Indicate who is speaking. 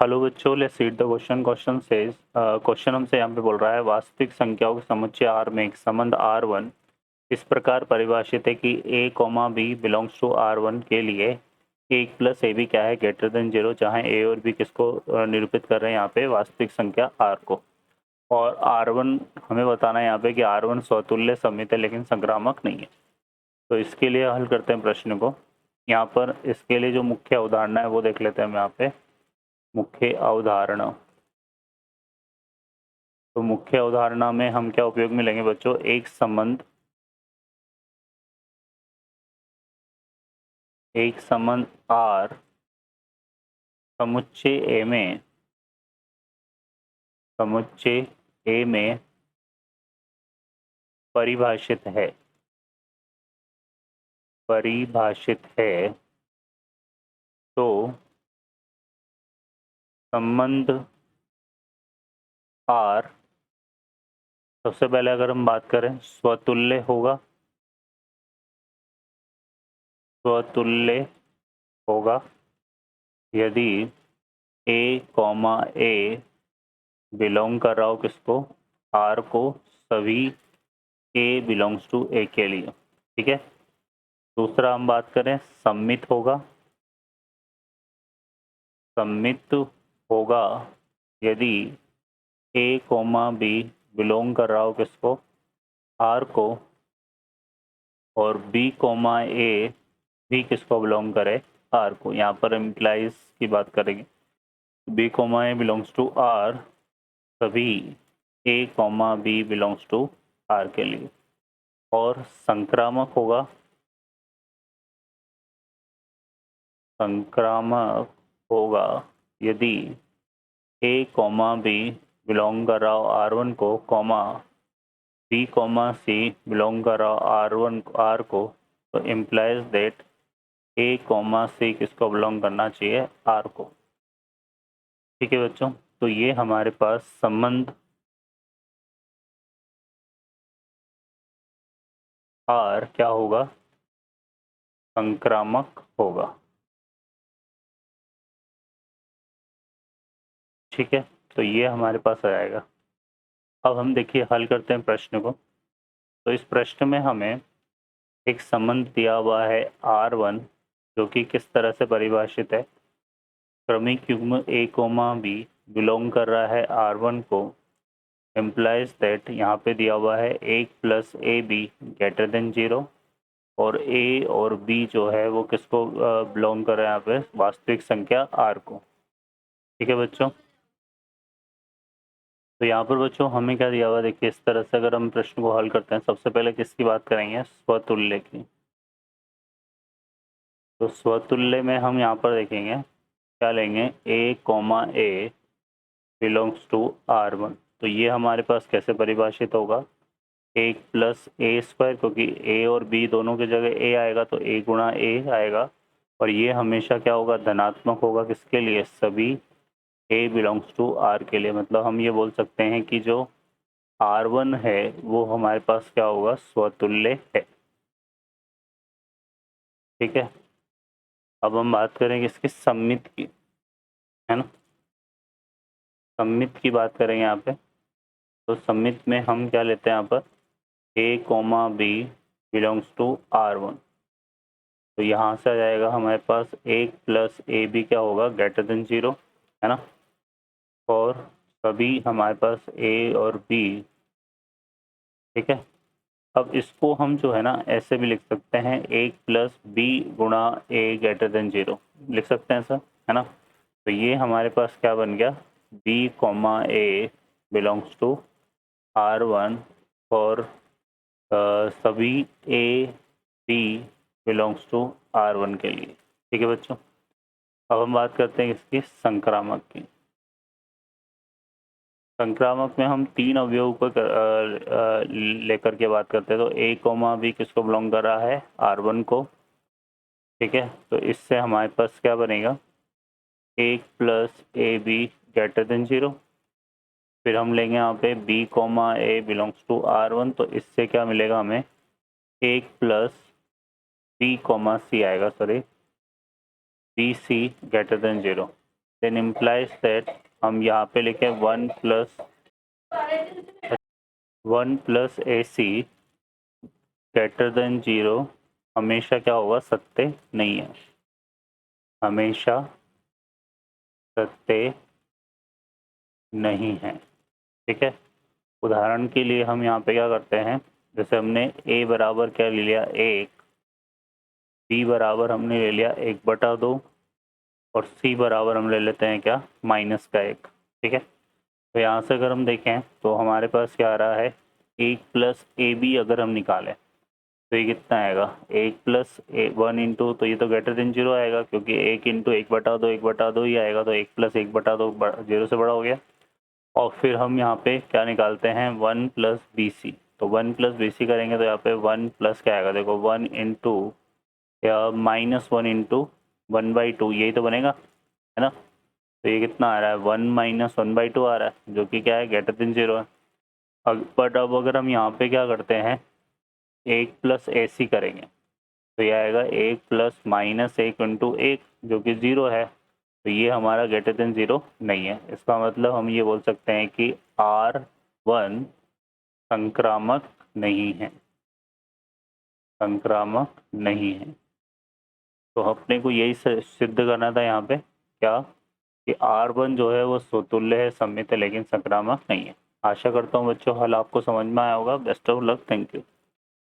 Speaker 1: Hello बच्चों, let's read the question. Question हमसे यहाँ पे बोल रहा है वास्तविक संख्याओं के समुच्चय R में एक संबंध R1 इस प्रकार परिभाषित है कि a, b belongs to R1 के लिए a प्लस ab क्या है ग्रेटर देन 0, जहाँ a और b किसको निरूपित कर रहे हैं यहाँ पे वास्तविक संख्या R को। और R1 हमें बताना है यहाँ पे कि R1 स्वतुल्य समित है लेकिन संक्रामक नहीं है। तो इसके लिए हल करते हैं प्रश्न को। यहाँ पर इसके लिए जो मुख्य अवधारणा है वो देख लेते हैं हम यहाँ पे। मुख्य अवधारणा, तो मुख्य अवधारणा में हम क्या उपयोग में लेंगे बच्चों? एक संबंध R समुच्चय A में परिभाषित है तो संबंध R सबसे पहले अगर हम बात करें स्वतुल्य होगा यदि a, a बिलोंग कर रहा हो किसको? R को, सभी a बिलोंग्स टू a के लिए। ठीक है। दूसरा हम बात करें सम्मित होगा यदि a, b बिलोंग कर रहा हो किसको? R को, और b, a भी किसको बिलोंग करे? R को। यहाँ पर इम्प्लाइज की बात करेंगे। b, a belongs to R, सभी a, b belongs to R के लिए। और संक्रामक होगा यदि a, b बिलोंग कर रहा हो R1 को, b, c बिलोंग कर रहा हो R को, तो इम्प्लाइज दैट a, c किसको बिलोंग करना चाहिए? R को। ठीक है बच्चों, तो ये हमारे पास संबंध R क्या होगा? संक्रामक होगा। ठीक है, तो ये हमारे पास आ जाएगा। अब हम देखिए हल करते हैं प्रश्न को। तो इस प्रश्न में हमें एक संबंध दिया हुआ है R1 जो कि किस तरह से परिभाषित है? क्रमिक युग्म a, b बिलोंग कर रहा है R1 को, इम्प्लाइज दैट यहाँ पे दिया हुआ है 1 प्लस ab ग्रेटर देन 0, और a और b जो है वो किसको बिलोंग कर रहा है यहाँ पे? वास्तविक संख्या R को। ठीक है बच्चों, तो यहाँ पर बच्चों हमें क्या दिया हुआ? देखिए इस तरह से अगर हम प्रश्न को हल करते हैं, सबसे पहले किसकी बात करेंगे? स्वतुल्य की। तो स्वतुल्य में हम यहाँ पर देखेंगे क्या लेंगे? a, a belongs to R1। तो ये हमारे पास कैसे परिभाषित होगा? 1 प्लस a स्क्वायर, क्योंकि a और b दोनों की जगह a आएगा तो a गुणा a आएगा, और ये हमेशा क्या होगा? धनात्मक होगा। किसके लिए? सभी a बिलोंग्स टू R के लिए। मतलब हम ये बोल सकते हैं कि जो R1 है वो हमारे पास क्या होगा? स्वतुल्य है। ठीक है, अब हम बात करेंगे इसकी सम्मित की, है ना? सम्मित की बात करेंगे यहाँ पे। तो सम्मित में हम क्या लेते हैं यहाँ पर? a, b belongs to R1। तो यहाँ से आ जाएगा हमारे पास 1 प्लस ए बी क्या होगा? ग्रेटर देन 0, है ना? और सभी हमारे पास a और b। ठीक है, अब इसको हम जो है ना ऐसे भी लिख सकते हैं 1 प्लस बी गुणा a ग्रेटर देन 0 लिख सकते हैं सर, है ना? तो ये हमारे पास क्या बन गया? b, a belongs to R1 और सभी a, b belongs to R1 के लिए। ठीक है बच्चों, अब हम बात करते हैं इसकी संक्रामक की। संक्रामक में हम 3 अवयव को लेकर के बात करते हैं। तो a, b किसको बिलोंग कर रहा है? R1 को। ठीक है, तो इससे हमारे पास क्या बनेगा? 1 plus A be greater than 0। फिर हम लेंगे यहाँ पे b, a belongs to R1, तो इससे क्या मिलेगा हमें? 1 प्लस b, c आएगा, sorry, bc greater than 0। Then implies that हम यहाँ पे लिखे 1 plus a c greater than 0 हमेशा क्या होगा, सत्य नहीं है, हमेशा सत्य नहीं है। ठीक है, उदाहरण के लिए हम यहाँ पे क्या करते हैं, जैसे हमने a बराबर क्या ले लिया 1, b बराबर हमने ले लिया 1/2 और c बराबर हम ले लेते हैं क्या, -1। ठीक है, तो यहाँ से अगर हम देखें तो हमारे पास क्या आ रहा है, 1 प्लस ए बी अगर हम निकालें तो ये कितना आएगा, 1 प्लस 1 इंटू, तो ये तो ग्रेटर देन 0 आएगा क्योंकि 1 इंटू 1/2 ही आएगा, तो 1 प्लस 1/2 0 से बड़ा हो गया। और फिर हम यहाँ पे क्या निकालते हैं, 1 प्लस बी सी, तो 1 प्लस बी सी करेंगे तो यहाँ पे 1 प्लस क्या आएगा, देखो 1 इंटू या -1 इंटू 1/2, यही तो बनेगा, है ना। तो ये कितना आ रहा है, 1 - 1/2 आ रहा है, जो कि क्या है, ग्रेटर देन 0 है। बट अब अगर हम यहाँ पे क्या करते हैं, 1 प्लस ए सी करेंगे तो ये आएगा 1 प्लस -1 इंटू 1 जो कि 0 है, तो ये हमारा ग्रेटर देन 0 नहीं है। इसका मतलब हम ये बोल सकते हैं कि R1 संक्रामक नहीं है, संक्रामक नहीं है। तो अपने को यही सिद्ध करना था यहाँ पे, क्या कि R1 जो है वो स्वतुल्य है, सममित है, लेकिन संक्रामक नहीं है। आशा करता हूँ बच्चों हल आपको समझ में आया होगा। Best of luck, thank you.